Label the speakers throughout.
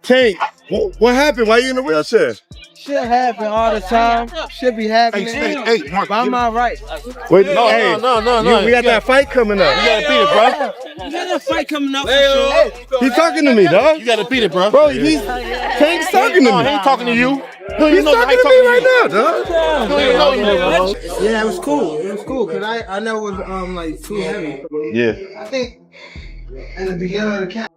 Speaker 1: Tank, what happened? Why are you in a wheelchair?
Speaker 2: Shit happen all the time. Should be happening.
Speaker 1: Hey, Mark,
Speaker 2: by my right.
Speaker 1: Wait, no. We got that fight coming up.
Speaker 3: You gotta beat it, bro.
Speaker 2: You got that fight coming up for sure.
Speaker 1: He's talking to me, dog.
Speaker 3: You gotta beat it, bro.
Speaker 1: Bro, Tank's talking to me.
Speaker 3: No, he ain't talking to you.
Speaker 1: He's talking to me right now, dog.
Speaker 2: Yeah, it was cool. It was cool because I know it was like too heavy.
Speaker 1: Yeah.
Speaker 2: I think in the beginning of the camp.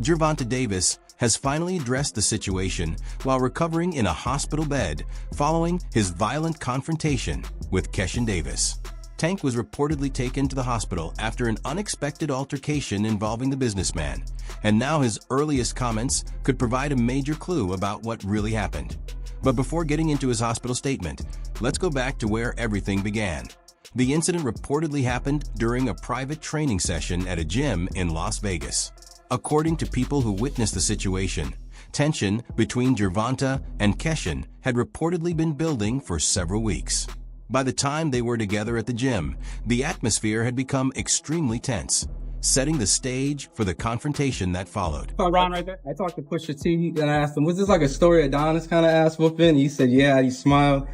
Speaker 4: Gervonta Davis has finally addressed the situation while recovering in a hospital bed following his violent confrontation with Keyshawn Davis. Tank was reportedly taken to the hospital after an unexpected altercation involving the businessman, and now his earliest comments could provide a major clue about what really happened. But before getting into his hospital statement, let's go back to where everything began. The incident reportedly happened during a private training session at a gym in Las Vegas. According to people who witnessed the situation, tension between Gervonta and Keyshawn had reportedly been building for several weeks. By the time they were together at the gym, the atmosphere had become extremely tense, setting the stage for the confrontation that followed.
Speaker 5: Ron right there. I talked to Pusha T and I asked him, was this like a story Adonis kind of asked whooping? He said, yeah, he smiled.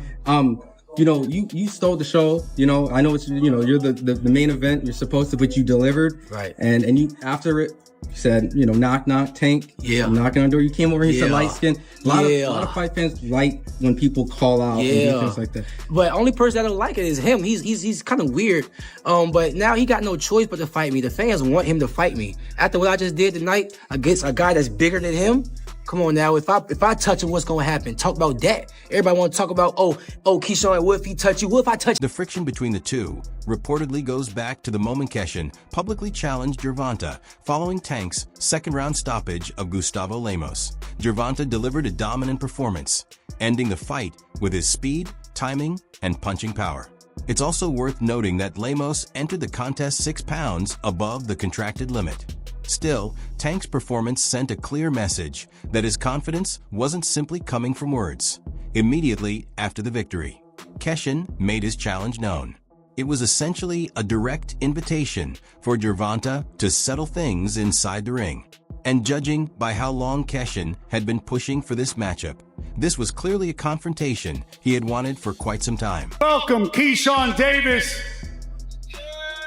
Speaker 5: You know, you stole the show. You know, I know it's, you know, you're the main event. You're supposed to, but you delivered.
Speaker 6: Right.
Speaker 5: And you, after it, you said, you know, knock, knock, Tank.
Speaker 6: Yeah.
Speaker 5: I'm knocking on the door. You came over here, said light skin. A lot of fight fans like when people call out and do things like that.
Speaker 6: But only person that don't like it is him. He's kind of weird. But now he got no choice but to fight me. The fans want him to fight me. After what I just did tonight against a guy that's bigger than him, come on now, if I touch him, what's gonna happen? Talk about that. Everybody wanna talk about, oh, Keyshawn, what if he touch you? What if I touch?
Speaker 4: The friction between the two reportedly goes back to the moment Keyshawn publicly challenged Gervonta following Tank's second-round stoppage of Gustavo Lemos. Gervonta delivered a dominant performance, ending the fight with his speed, timing, and punching power. It's also worth noting that Lemos entered the contest 6 pounds above the contracted limit. Still, Tank's performance sent a clear message that his confidence wasn't simply coming from words. Immediately after the victory, Keyshawn made his challenge known. It was essentially a direct invitation for Gervonta to settle things inside the ring. And judging by how long Keyshawn had been pushing for this matchup, this was clearly a confrontation he had wanted for quite some time.
Speaker 7: Welcome, Keyshawn Davis.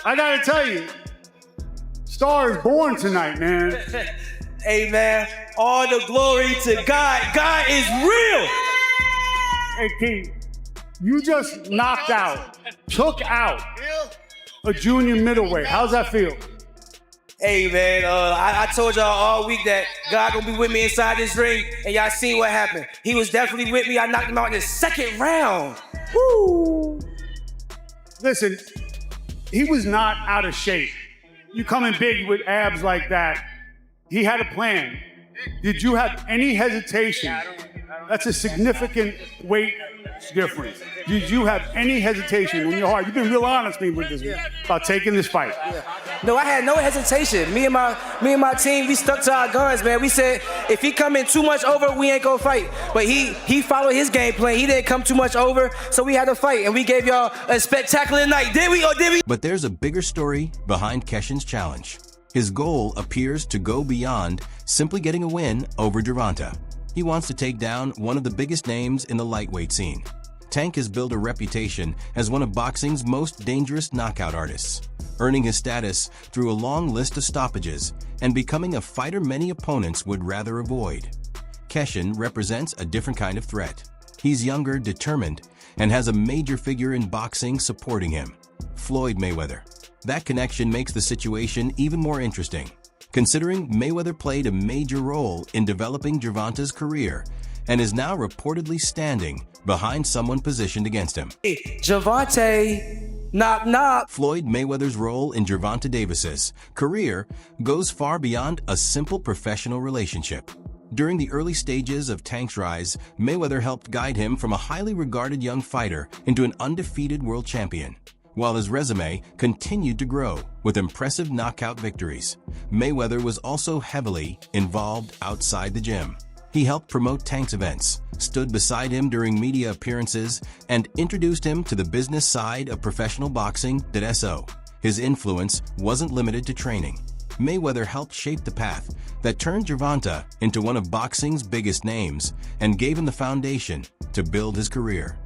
Speaker 7: I gotta tell you, Star is born tonight, man.
Speaker 8: Hey, man, all the glory to God. God is real.
Speaker 7: Hey, Key, you just knocked out, took out a junior middleweight. How's that feel?
Speaker 8: Hey, man, I told y'all all week that God gonna be with me inside this ring, and y'all seen what happened. He was definitely with me. I knocked him out in the second round. Woo!
Speaker 7: Listen, he was not out of shape. You coming big with abs like that, he had a plan. Did you have any hesitation? That's a significant weight difference. Did you have any hesitation in your heart? You've been real honest with me with this about taking this fight.
Speaker 8: No, I had no hesitation. Me and my team, we stuck to our guns, man. We said if he come in too much over, we ain't gonna fight. But he followed his game plan. He didn't come too much over, so we had to fight, and we gave y'all a spectacular night. Did we or did we?
Speaker 4: But there's a bigger story behind Keyshawn's challenge. His goal appears to go beyond simply getting a win over Gervonta. He wants to take down one of the biggest names in the lightweight scene. Tank has built a reputation as one of boxing's most dangerous knockout artists, earning his status through a long list of stoppages and becoming a fighter many opponents would rather avoid. Keyshawn represents a different kind of threat. He's younger, determined, and has a major figure in boxing supporting him, Floyd Mayweather. That connection makes the situation even more interesting, considering Mayweather played a major role in developing Gervonta's career and is now reportedly standing behind someone positioned against him.
Speaker 8: Gervonta, knock, knock.
Speaker 4: Floyd Mayweather's role in Gervonta Davis's career goes far beyond a simple professional relationship. During the early stages of Tank's rise, Mayweather helped guide him from a highly regarded young fighter into an undefeated world champion. while his resume continued to grow with impressive knockout victories. Mayweather was also heavily involved outside the gym. He helped promote Tank's events, stood beside him during media appearances, and introduced him to the business side of professional boxing. So, his influence wasn't limited to training. Mayweather helped shape the path that turned Gervonta into one of boxing's biggest names and gave him the foundation to build his career.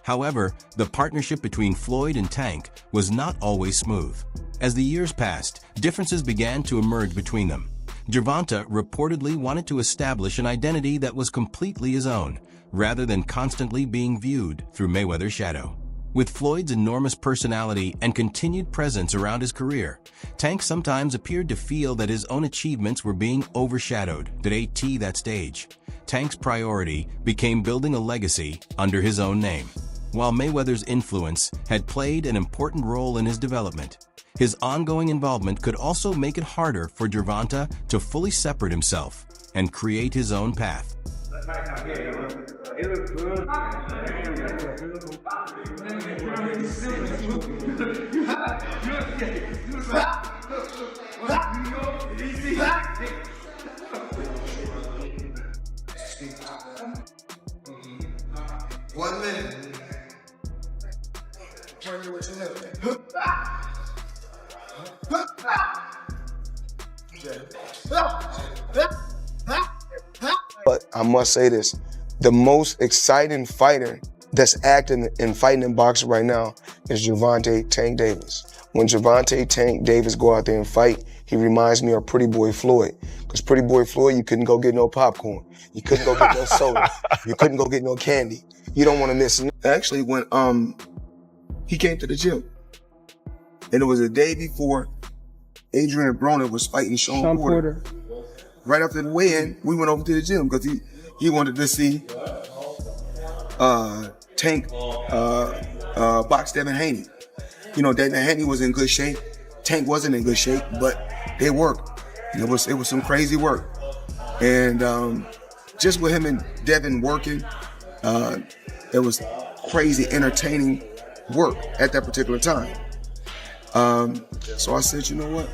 Speaker 4: However, the partnership between Floyd and Tank was not always smooth. As the years passed, differences began to emerge between them. Gervonta reportedly wanted to establish an identity that was completely his own, rather than constantly being viewed through Mayweather's shadow. With Floyd's enormous personality and continued presence around his career, Tank sometimes appeared to feel that his own achievements were being overshadowed. At that stage, Tank's priority became building a legacy under his own name. While Mayweather's influence had played an important role in his development, his ongoing involvement could also make it harder for Gervonta to fully separate himself and create his own path.
Speaker 2: One minute.
Speaker 9: But I must say this, the most exciting fighter that's acting and fighting in boxing right now is Gervonta Tank Davis. When Gervonta Tank Davis go out there and fight, he reminds me of Pretty Boy Floyd. Because Pretty Boy Floyd, you couldn't go get no popcorn. You couldn't go get no soda. You couldn't go get no candy. You don't want to miss it. Actually, when he came to the gym, and it was the day before Adrian Broner was fighting Sean Porter. Right after the weigh-in, we went over to the gym because he wanted to see Tank box Devin Haney. You know, Devin Haney was in good shape. Tank wasn't in good shape, but they worked. And it was some crazy work. And just with him and Devin working, it was crazy, entertaining work at that particular time. So I said, you know what?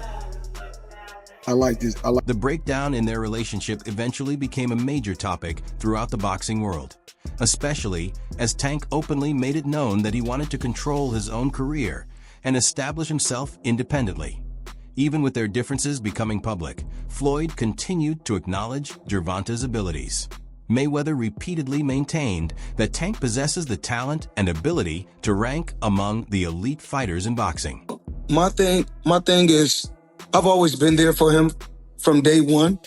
Speaker 9: I like this.
Speaker 4: The breakdown in their relationship eventually became a major topic throughout the boxing world, especially as Tank openly made it known that he wanted to control his own career and establish himself independently. Even with their differences becoming public, Floyd continued to acknowledge Gervonta's abilities. Mayweather repeatedly maintained that Tank possesses the talent and ability to rank among the elite fighters in boxing.
Speaker 9: My thing is, I've always been there for him from day one.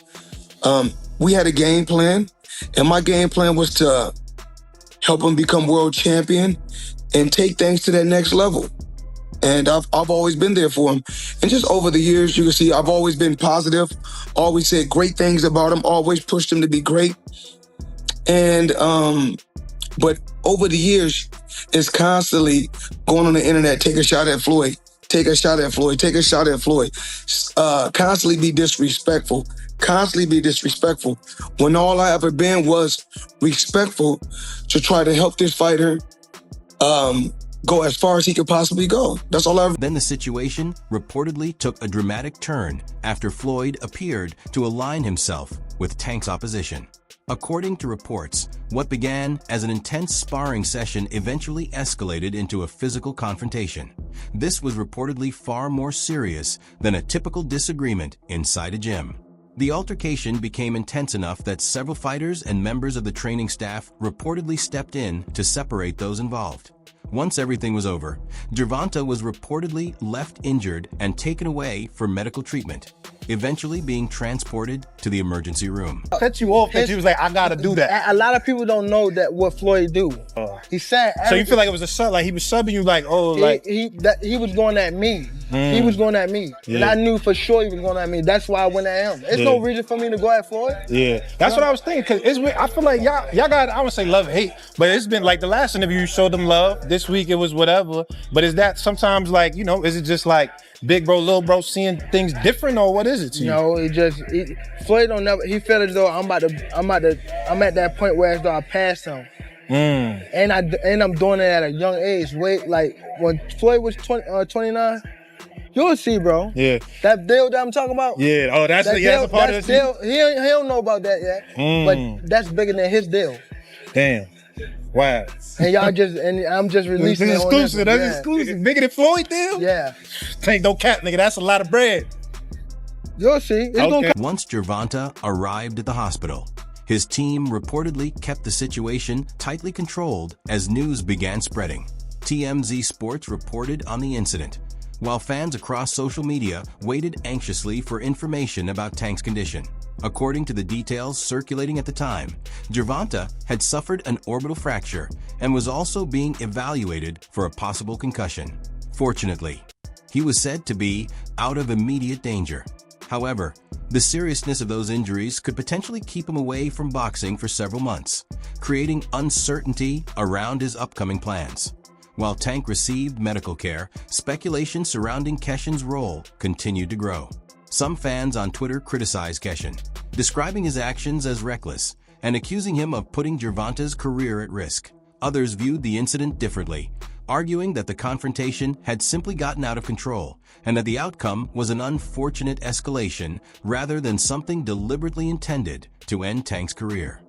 Speaker 9: We had a game plan, and my game plan was to help him become world champion and take things to that next level. And I've always been there for him. And just over the years, you can see I've always been positive, always said great things about him, always pushed him to be great. And, but over the years, it's constantly going on the internet, take a shot at Floyd, take a shot at Floyd, take a shot at Floyd. Constantly be disrespectful, when all I ever been was respectful to try to help this fighter go as far as he could possibly go. That's all I ever.
Speaker 4: Then the situation reportedly took a dramatic turn after Floyd appeared to align himself with Tank's opposition. According to reports, what began as an intense sparring session eventually escalated into a physical confrontation. This was reportedly far more serious than a typical disagreement inside a gym. The altercation became intense enough that several fighters and members of the training staff reportedly stepped in to separate those involved. Once everything was over, Gervonta was reportedly left injured and taken away for medical treatment, eventually being transported to the emergency room.
Speaker 3: Cut you off that you was like, I gotta do that.
Speaker 2: A lot of people don't know that what Floyd do. He said.
Speaker 3: So you feel like it was a sub, like he was subbing you, like, oh, like
Speaker 2: he was going at me. He was going at me, and I knew for sure he was going at me. That's why I went at him. There's no reason for me to go at Floyd.
Speaker 3: Yeah, that's what I was thinking. Cause I feel like y'all got, I wouldn't say love hate, but it's been like the last interview you showed them love. This week it was whatever. But is that sometimes like, you know, is it just like big bro, little bro seeing things different, or what is it to you?
Speaker 2: No, Floyd don't never. He felt as though I'm at that point where as though I passed him. And I'm doing it at a young age. Like when Floyd was 29, you'll see, bro.
Speaker 3: Yeah.
Speaker 2: That deal that I'm talking about.
Speaker 3: Yeah. Oh, that's a part of
Speaker 2: deal. He don't know about that yet. But that's bigger than his deal.
Speaker 3: Damn. Wow.
Speaker 2: And I'm just releasing it.
Speaker 3: Exclusive. That's exclusive. Bigger than Floyd deal?
Speaker 2: Yeah.
Speaker 3: Tank, don't cap, nigga. That's a lot of bread.
Speaker 2: You'll see.
Speaker 4: Once Gervonta arrived at the hospital, his team reportedly kept the situation tightly controlled as news began spreading. TMZ Sports reported on the incident, while fans across social media waited anxiously for information about Tank's condition. According to the details circulating at the time, Gervonta had suffered an orbital fracture and was also being evaluated for a possible concussion. Fortunately, he was said to be out of immediate danger. However, the seriousness of those injuries could potentially keep him away from boxing for several months, creating uncertainty around his upcoming plans. While Tank received medical care, speculation surrounding Keyshawn's role continued to grow. Some fans on Twitter criticized Keyshawn, describing his actions as reckless and accusing him of putting Gervonta's career at risk. Others viewed the incident differently, arguing that the confrontation had simply gotten out of control and that the outcome was an unfortunate escalation rather than something deliberately intended to end Tank's career.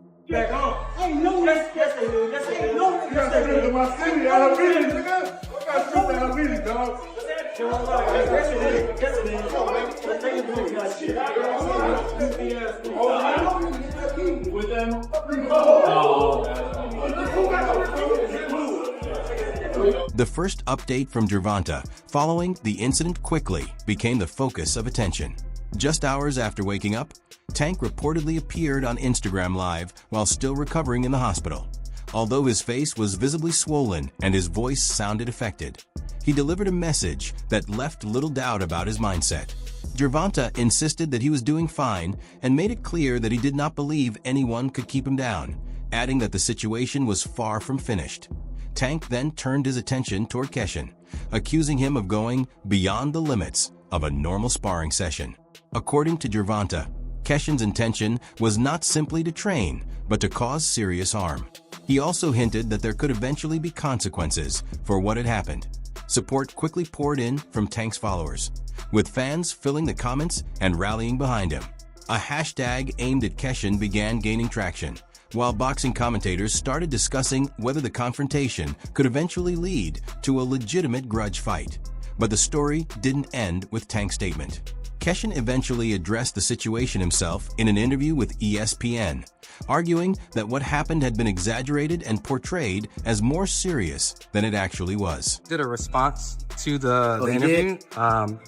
Speaker 4: The first update from Gervonta following the incident quickly became the focus of attention. Just hours after waking up, Tank reportedly appeared on Instagram Live while still recovering in the hospital. Although his face was visibly swollen and his voice sounded affected, he delivered a message that left little doubt about his mindset. Gervonta insisted that he was doing fine and made it clear that he did not believe anyone could keep him down, adding that the situation was far from finished. Tank then turned his attention toward Keyshawn, accusing him of going beyond the limits of a normal sparring session. According to Gervonta, Keyshawn's intention was not simply to train, but to cause serious harm. He also hinted that there could eventually be consequences for what had happened. Support quickly poured in from Tank's followers, with fans filling the comments and rallying behind him. A hashtag aimed at Keyshawn began gaining traction, while boxing commentators started discussing whether the confrontation could eventually lead to a legitimate grudge fight. But the story didn't end with Tank's statement. Keyshawn eventually addressed the situation himself in an interview with ESPN, arguing that what happened had been exaggerated and portrayed as more serious than it actually was.
Speaker 5: Did a response to the interview.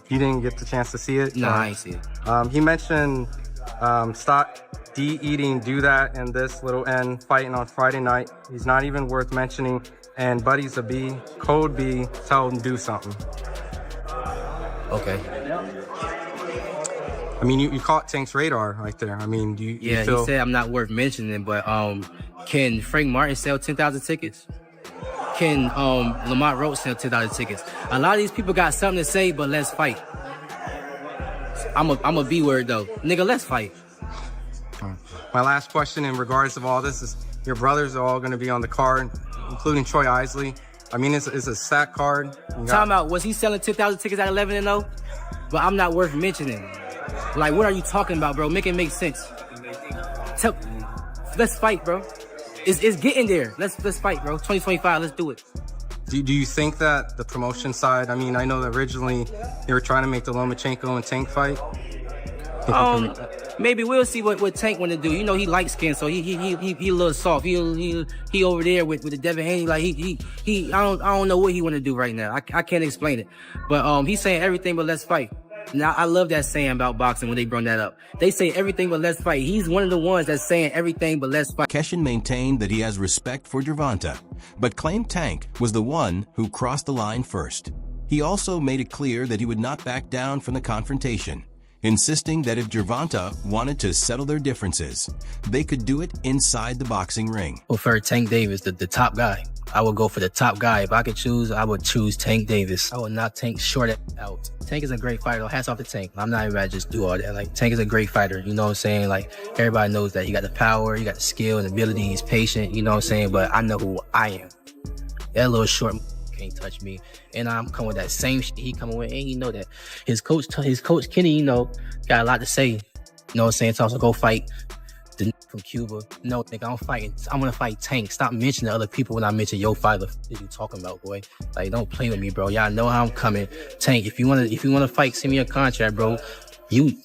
Speaker 5: You didn't get the chance to see it?
Speaker 6: No, I ain't see it.
Speaker 5: He mentioned stop eating, do that, and this little N fighting on Friday night. He's not even worth mentioning. And Buddy's a B, code B, tell him do something.
Speaker 6: Okay.
Speaker 5: I mean, you caught Tank's radar right there. I mean, do you
Speaker 6: he said I'm not worth mentioning, but can Frank Martin sell 10,000 tickets? Can Lamont Roach sell 10,000 tickets? A lot of these people got something to say, but let's fight. I'm a B word though. Nigga, let's fight.
Speaker 5: My last question in regards of all this is, your brothers are all going to be on the card, including Troy Isley. I mean, it's a sack card.
Speaker 6: Time out. Was he selling 10,000 tickets at 11-0? But I'm not worth mentioning. Like, what are you talking about, bro? Make it make sense. Let's fight, bro. It's getting there. Let's fight, bro. 2025, let's do it.
Speaker 5: Do you think that the promotion side, I mean, I know that originally they were trying to make the Lomachenko and Tank fight.
Speaker 6: Maybe we'll see what Tank want to do. You know, he light skin, so he a little soft. He over there with the Devin Haney. Like I don't know what he want to do right now. I can't explain it. But he's saying everything but let's fight. Now I love that saying about boxing when they bring that up. They say everything but let's fight. He's one of the ones that's saying everything but let's fight.
Speaker 4: Keyshawn maintained that he has respect for Gervonta, but claimed Tank was the one who crossed the line first. He also made it clear that he would not back down from the confrontation, insisting that if Gervonta wanted to settle their differences, they could do it inside the boxing ring.
Speaker 8: I prefer Tank Davis, the top guy. I would go for the top guy. If I could choose, I would choose Tank Davis. I would not Tank short out. Tank is a great fighter. Hats off to Tank. I'm not even about to just do all that. Like, Tank is a great fighter. You know what I'm saying? Like, everybody knows that. He got the power, he got the skill and ability. He's patient. You know what I'm saying? But I know who I am. That little short can't touch me. And I'm coming with that same shit he coming with. And you know that his coach Kenny, you know, got a lot to say. You know what I'm saying? So also go fight the from Cuba. No, nigga, I'm gonna fight Tank. Stop mentioning other people when I mention your fighter. What you talking about, boy? Like, don't play with me, bro. Y'all know how I'm coming. Tank, if you wanna fight, send me a contract, bro.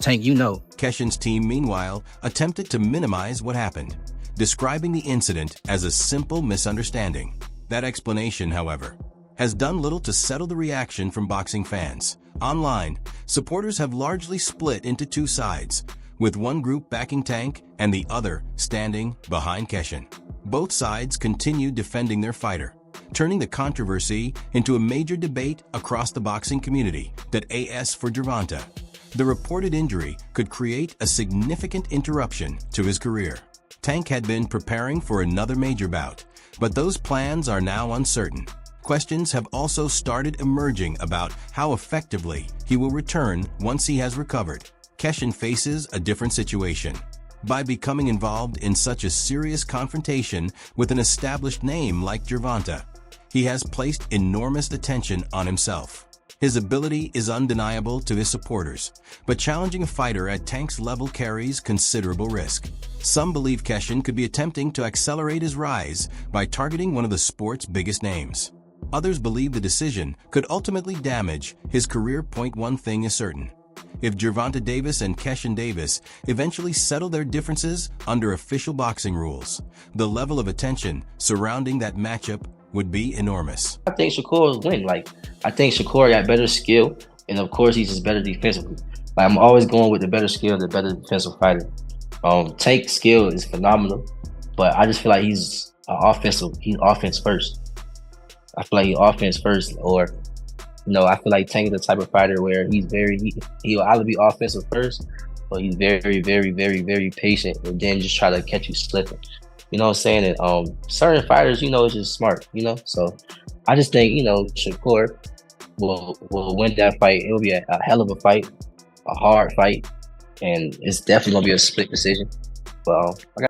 Speaker 8: Tank, you know.
Speaker 4: Keyshawn's team, meanwhile, attempted to minimize what happened, describing the incident as a simple misunderstanding. That explanation, however, has done little to settle the reaction from boxing fans. Online, supporters have largely split into two sides, with one group backing Tank and the other standing behind Keyshawn. Both sides continue defending their fighter, turning the controversy into a major debate across the boxing community. That AS for Gervonta. The reported injury could create a significant interruption to his career. Tank had been preparing for another major bout, but those plans are now uncertain. Questions have also started emerging about how effectively he will return once he has recovered. Keyshawn faces a different situation. By becoming involved in such a serious confrontation with an established name like Gervonta, he has placed enormous attention on himself. His ability is undeniable to his supporters, but challenging a fighter at Tank's level carries considerable risk. Some believe Keyshawn could be attempting to accelerate his rise by targeting one of the sport's biggest names. Others believe the decision could ultimately damage his career. One thing is certain. If Gervonta Davis and Keyshawn Davis eventually settle their differences under official boxing rules, the level of attention surrounding that matchup would be enormous.
Speaker 10: I think Shakur will win. Like, I think Shakur got better skill, and of course he's just better defensively. Like, I'm always going with the better skill, the better defensive fighter. Tank's skill is phenomenal, but I just feel like he's offense first. I feel like he's offense first, or I feel like Tank is the type of fighter where he'll either be offensive first, or he's very, very, very, very patient, and then just try to catch you slipping. You know what I'm saying? And certain fighters, it's just smart, So I just think, Shakur will win that fight. It'll be a hell of a fight, a hard fight, and it's definitely gonna be a split decision.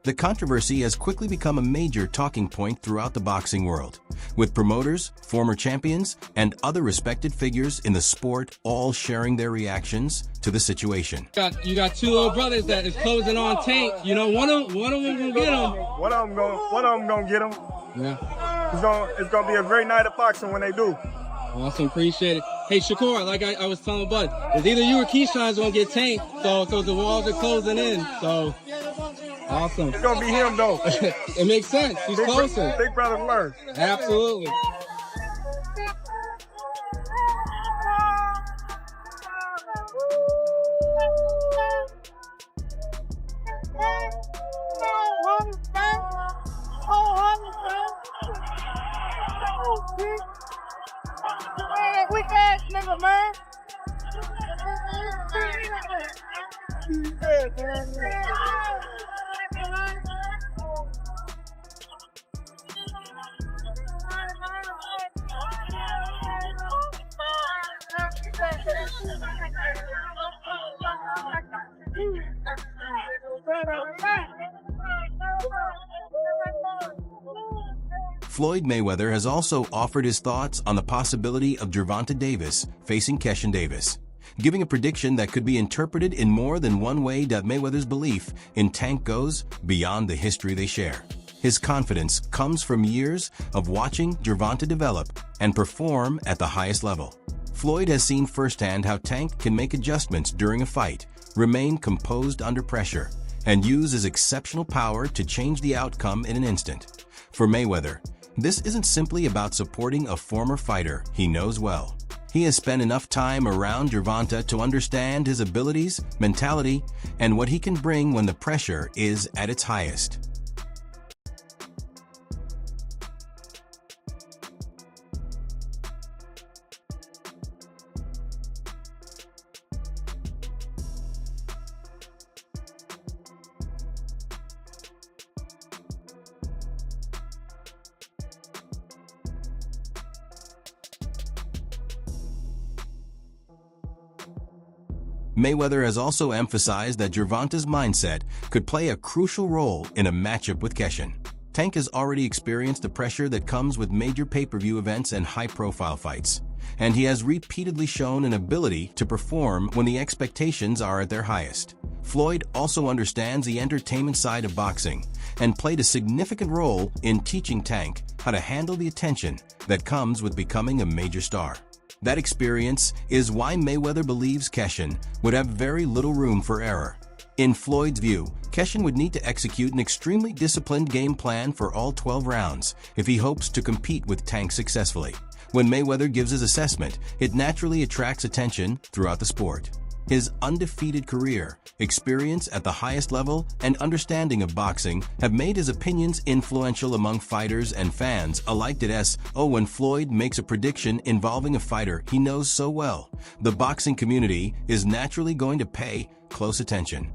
Speaker 4: The controversy has quickly become a major talking point throughout the boxing world, with promoters, former champions, and other respected figures in the sport all sharing their reactions to the situation.
Speaker 5: You got two little brothers that is closing on Tank. One of them gonna get him.
Speaker 11: One of them gonna get him.
Speaker 5: Yeah.
Speaker 11: It's gonna be a great night of boxing when they do.
Speaker 5: Awesome, appreciate it. Hey, Shakur, like I was telling Bud, it's either you or Keyshawn's gonna get Tank, so the walls are closing in. So awesome.
Speaker 11: It's gonna be him though.
Speaker 5: It makes sense. He's closer.
Speaker 11: Big brother learn.
Speaker 5: Absolutely.
Speaker 12: Weak ass nigga, man.
Speaker 4: Floyd Mayweather has also offered his thoughts on the possibility of Gervonta Davis facing Keyshawn Davis, giving a prediction that could be interpreted in more than one way. Mayweather's belief in Tank goes beyond the history they share. His confidence comes from years of watching Gervonta develop and perform at the highest level. Floyd has seen firsthand how Tank can make adjustments during a fight, remain composed under pressure, and use his exceptional power to change the outcome in an instant. For Mayweather, this isn't simply about supporting a former fighter he knows well. He has spent enough time around Gervonta to understand his abilities, mentality, and what he can bring when the pressure is at its highest. Mayweather has also emphasized that Gervonta's mindset could play a crucial role in a matchup with Keyshawn. Tank has already experienced the pressure that comes with major pay-per-view events and high-profile fights, and he has repeatedly shown an ability to perform when the expectations are at their highest. Floyd also understands the entertainment side of boxing and played a significant role in teaching Tank how to handle the attention that comes with becoming a major star. That experience is why Mayweather believes Keyshawn would have very little room for error. In Floyd's view, Keyshawn would need to execute an extremely disciplined game plan for all 12 rounds if he hopes to compete with Tank successfully. When Mayweather gives his assessment, it naturally attracts attention throughout the sport. His undefeated career, experience at the highest level, and understanding of boxing have made his opinions influential among fighters and fans alike. When Floyd makes a prediction involving a fighter he knows so well, the boxing community is naturally going to pay close attention.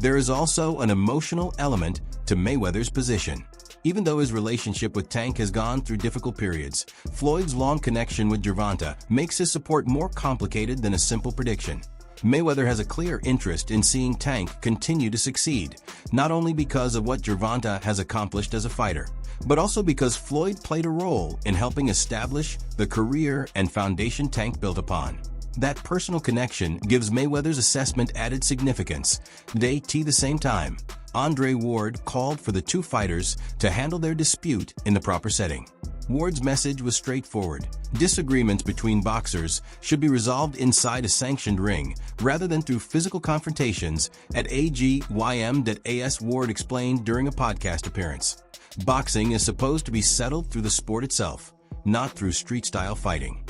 Speaker 4: There is also an emotional element to Mayweather's position. Even though his relationship with Tank has gone through difficult periods, Floyd's long connection with Gervonta makes his support more complicated than a simple prediction. Mayweather has a clear interest in seeing Tank continue to succeed, not only because of what Gervonta has accomplished as a fighter, but also because Floyd played a role in helping establish the career and foundation Tank built upon. That personal connection gives Mayweather's assessment added significance. At the same time, Andre Ward called for the two fighters to handle their dispute in the proper setting. Ward's message was straightforward. Disagreements between boxers should be resolved inside a sanctioned ring, rather than through physical confrontations. At AGYM.AS, Ward explained during a podcast appearance, boxing is supposed to be settled through the sport itself, not through street-style fighting.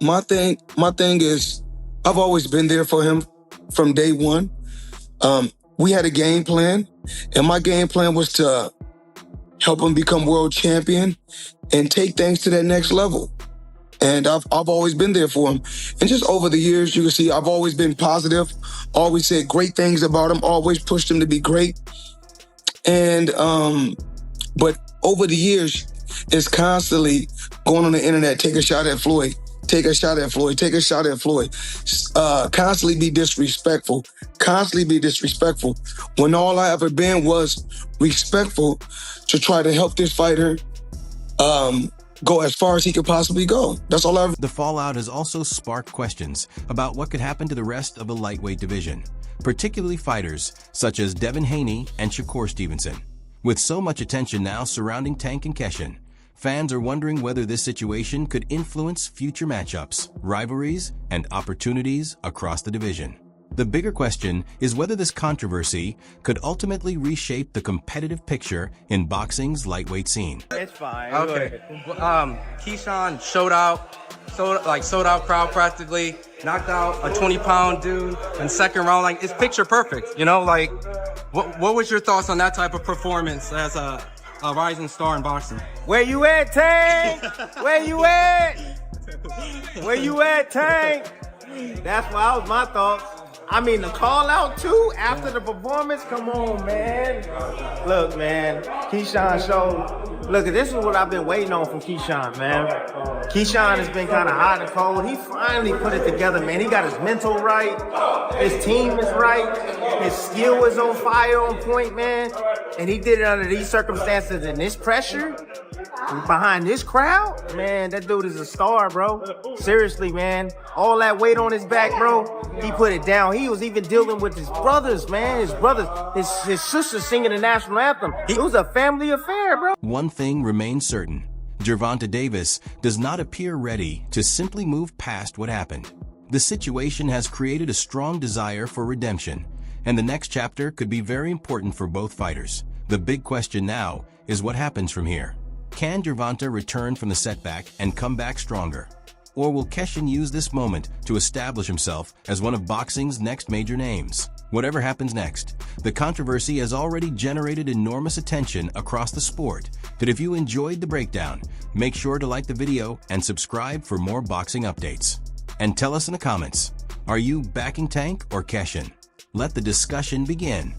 Speaker 9: My thing is, I've always been there for him from day one. We had a game plan, and my game plan was to help him become world champion and take things to that next level. And I've always been there for him. And just over the years, you can see I've always been positive, always said great things about him, always pushed him to be great. And, but over the years, it's constantly going on the internet, take a shot at Floyd. Take a shot at Floyd, take a shot at Floyd. Constantly be disrespectful, when all I ever been was respectful to try to help this fighter go as far as he could possibly go. That's all I ever.
Speaker 4: The fallout has also sparked questions about what could happen to the rest of the lightweight division, particularly fighters such as Devin Haney and Shakur Stevenson. With so much attention now surrounding Tank and Keyshawn, fans are wondering whether this situation could influence future matchups, rivalries, and opportunities across the division. The bigger question is whether this controversy could ultimately reshape the competitive picture in boxing's lightweight scene.
Speaker 13: It's fine.
Speaker 5: Okay. Keyshawn sold out crowd practically, knocked out a 20-pound dude in second round. Like, it's picture perfect, you know? Like, what was your thoughts on that type of performance as a rising star in boxing?
Speaker 13: Where you at, Tank? Where you at? Where you at, Tank? That's what was my thoughts. I mean, the call out too after the performance. Come on, man. Look, man. Keyshawn showed. Look, this is what I've been waiting on from Keyshawn, man. Keyshawn has been kind of hot and cold. He finally put it together, man. He got his mental right. His team is right. His skill is on fire, on point, man. And he did it under these circumstances and this pressure behind this crowd. Man, that dude is a star, bro. Seriously, man. All that weight on his back, bro. He put it down. He was even dealing with his brothers, man. His brothers, his sisters singing the national anthem. It was a family affair, bro.
Speaker 4: One thing remains certain. Gervonta Davis does not appear ready to simply move past what happened. The situation has created a strong desire for redemption, and the next chapter could be very important for both fighters. The big question now is what happens from here. Can Gervonta return from the setback and come back stronger? Or will Keyshawn use this moment to establish himself as one of boxing's next major names? Whatever happens next, the controversy has already generated enormous attention across the sport. But if you enjoyed the breakdown, make sure to like the video and subscribe for more boxing updates. And tell us in the comments, are you backing Tank or Keyshawn? Let the discussion begin.